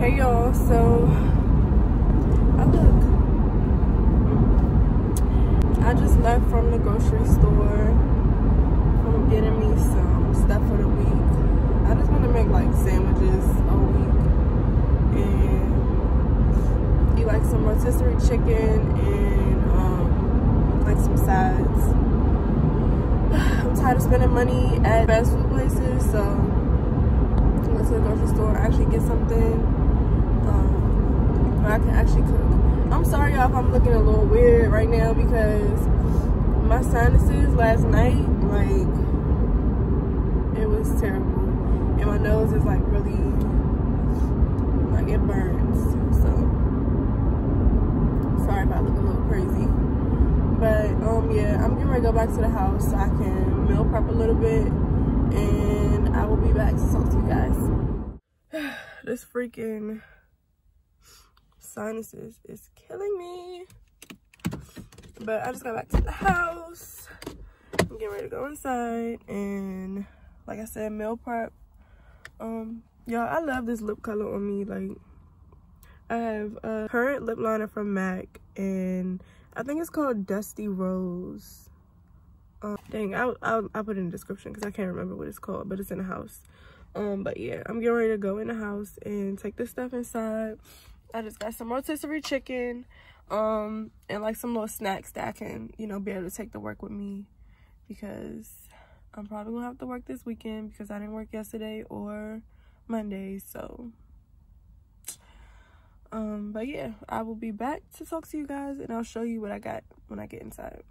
Hey y'all, so I just left from the grocery store from getting me some stuff for the week. I just want to make like sandwiches a week and eat like some rotisserie chicken and like some sides. I'm tired of spending money at fast food places, so go to the grocery store, actually get something where I can actually cook. I'm sorry y'all if I'm looking a little weird right now because my sinuses last night, like, it was terrible. And my nose is like really, like, it burns. So, sorry if I look a little crazy. But, yeah, I'm getting ready to go back to the house so I can meal prep a little bit. And I will be back to talk to you guys. This freaking sinuses is killing me. But I just got back to the house. I'm getting ready to go inside and, like I said, meal prep. Y'all, I love this lip color on me. Like, I have a current lip liner from MAC and I think it's called Dusty Rose. Dang, I'll put it in the description because I can't remember what it's called, but it's in the house. But yeah, I'm getting ready to go in the house and take this stuff inside. I just got some rotisserie chicken, and like some little snacks that I can, you know, be able to take to work with me because I'm probably gonna have to work this weekend because I didn't work yesterday or Monday, so. But yeah, I will be back to talk to you guys and I'll show you what I got when I get inside.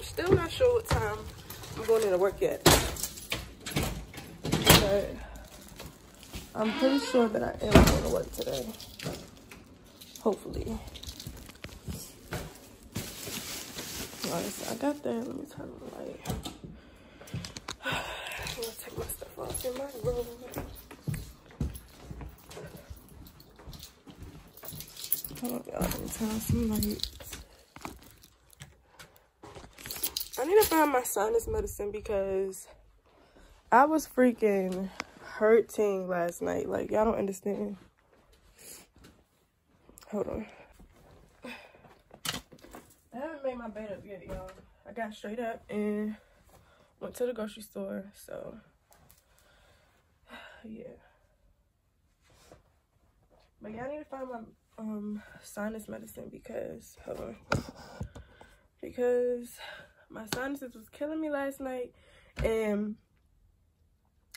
Still not sure what time I'm going into work yet, but I'm pretty sure that I am going to work today, hopefully. Alright, so I got that. Let me turn the light. I'm going to take my stuff off in my room. Hold on, y'all. Let me turn on some lights. I need to find my sinus medicine because I was freaking hurting last night. Like, y'all don't understand. Hold on. I haven't made my bed up yet, y'all. I got straight up and went to the grocery store, so yeah. But yeah, I need to find my sinus medicine because, hold on. Because my sinuses was killing me last night and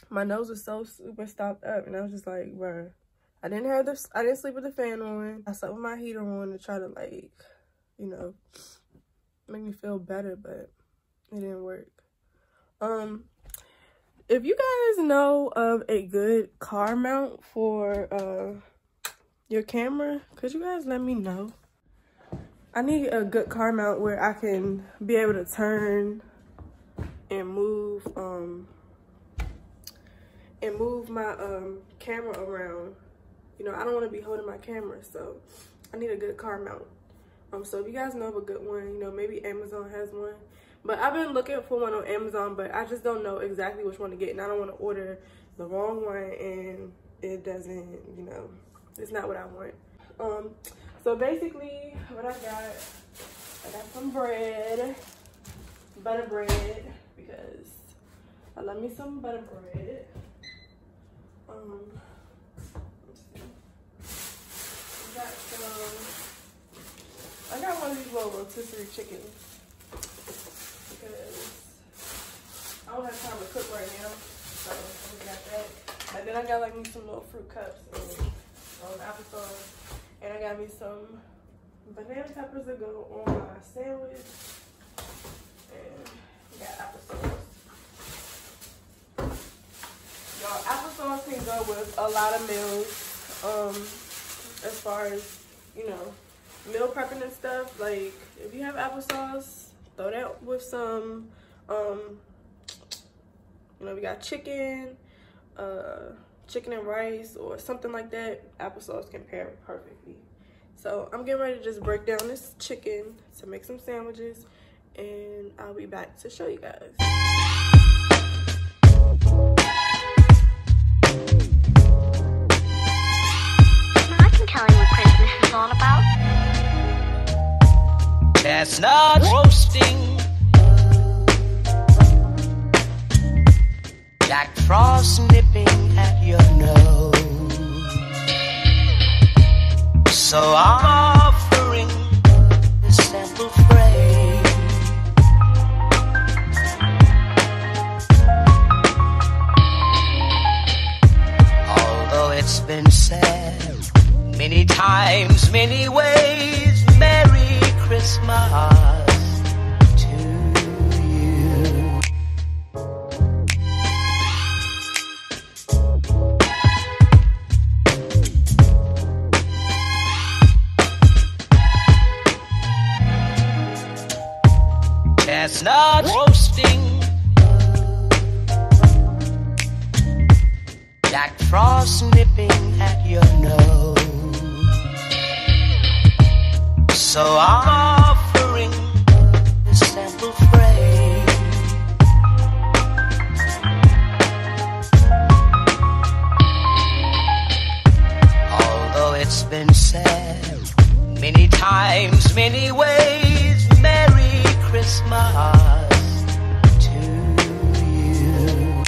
my nose was so super stopped up and I was just like, bruh, I didn't sleep with the fan on. I slept with my heater on to try to, like, you know, make me feel better, but it didn't work. If you guys know of a good car mount for your camera, could you guys let me know? I need a good car mount where I can be able to turn and move my camera around. You know, I don't want to be holding my camera, so I need a good car mount. So if you guys know of a good one, you know, maybe Amazon has one. But I've been looking for one on Amazon, but I just don't know exactly which one to get, and I don't want to order the wrong one and it doesn't, you know, it's not what I want. So basically, what I got some bread, butter bread, because I love me some butter bread. I got one of these little rotisserie chickens because I don't have time to cook right now, so I got that. And then I got like me some little fruit cups and applesauce. And I got me some banana peppers to go on my sandwich. And we got applesauce. Y'all, applesauce can go with a lot of meals. As far as, you know, meal prepping and stuff. Like, if you have applesauce, throw that with some, you know, we got chicken and rice or something like that. Applesauce can pair it perfectly. So I'm getting ready to just break down this chicken to make some sandwiches, and I'll be back to show you guys. I can tell you what Christmas is all about. Chestnuts roasting, Jack Frost nipping at your nose. So I'm offering this simple phrase. Although it's been said many times, many ways, Merry Christmas to you. Chestnut roasting, Jack Frost nipping at your nose. So I'm offering this simple phrase. Although it's been said many times, many ways, Merry Christmas to you.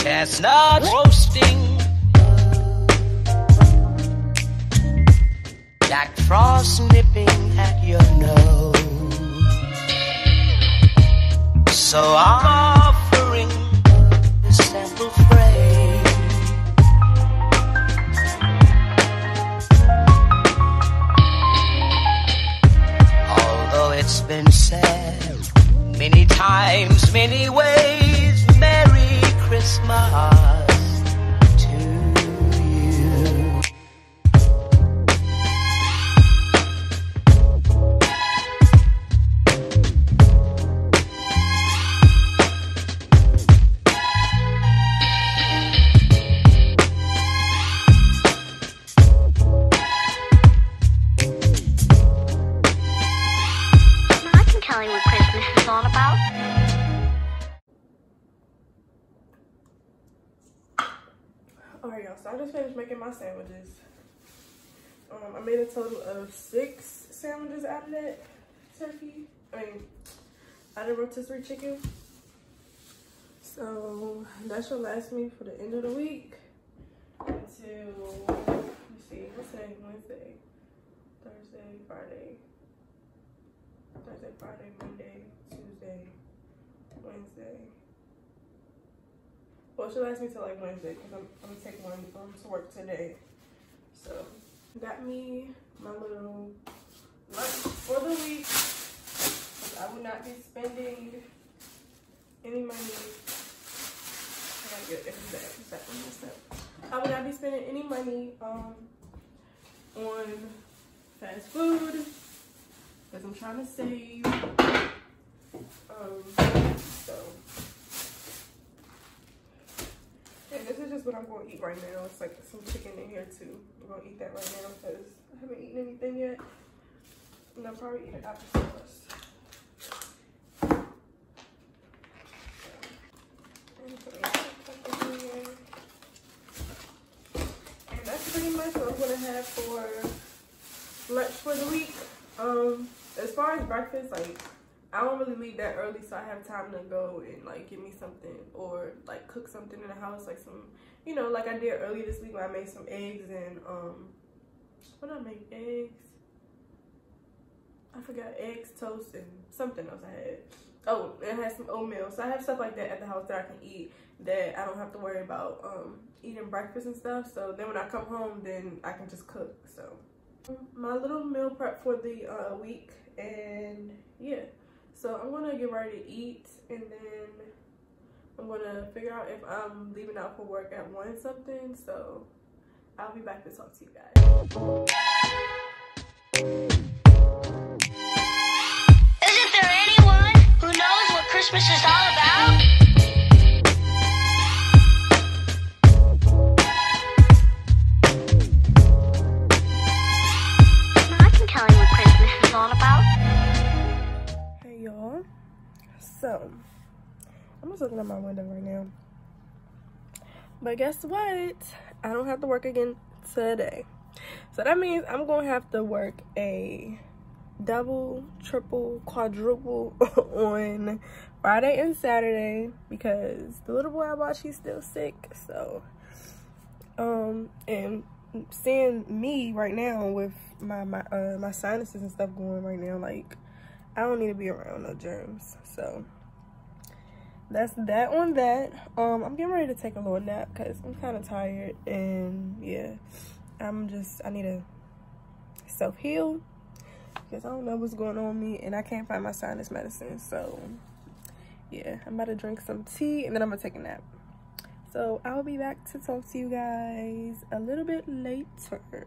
Chestnut roasting, Jack Frost nipping at your nose. So I'm offering this simple phrase. Although it's been said many times, many ways, Merry Christmas to you. I can tell you what Christmas is all about. Alright, y'all, so I just finished making my sandwiches. I made a total of 6 sandwiches out of that turkey. Out of rotisserie chicken. So that should last me for the end of the week until, let's see, what's today? Wednesday, Thursday, Friday, Monday, Tuesday, Wednesday. Well, it should last me till like Wednesday because I'm gonna take one to work today. So, got me my little lunch for the week. I will not be spending any money. I gotta get that one messed up. I will not be spending any money on fast food because I'm trying to save. So. And this is just what I'm going to eat right now. It's like some chicken in here too. I'm going to eat that right now because I haven't eaten anything yet. And I'll probably eat it after sauce. And that's pretty much what I'm going to have for lunch for the week. far as breakfast, like, I don't really leave that early, so I have time to go and like get me something or like cook something in the house, like some, you know, like I did earlier this week when I made some eggs and what did I make? Eggs, I forgot, eggs, toast, and something else I had. Oh, and I had some oatmeal. So I have stuff like that at the house that I can eat, that I don't have to worry about eating breakfast and stuff. So then when I come home, then I can just cook. So my little meal prep for the week, and yeah. So I'm gonna get ready to eat, and then I'm gonna figure out if I'm leaving out for work at 1 something. So I'll be back to talk to you guys. Isn't there anyone who knows what Christmas is all about? I can tell you what Christmas is all about. Hey y'all, so I'm just looking at my window right now, but guess what? I don't have to work again today, so that means I'm gonna have to work a double, triple, quadruple on Friday and Saturday because the little boy I bought, she's still sick. So and seeing me right now with my sinuses and stuff going right now, like, I don't need to be around no germs. So that's that on that. I'm getting ready to take a little nap because I'm kind of tired, and yeah, I need to self-heal because I don't know what's going on with me, and I can't find my sinus medicine. So yeah, I'm about to drink some tea, and then I'm gonna take a nap. So I'll be back to talk to you guys a little bit later.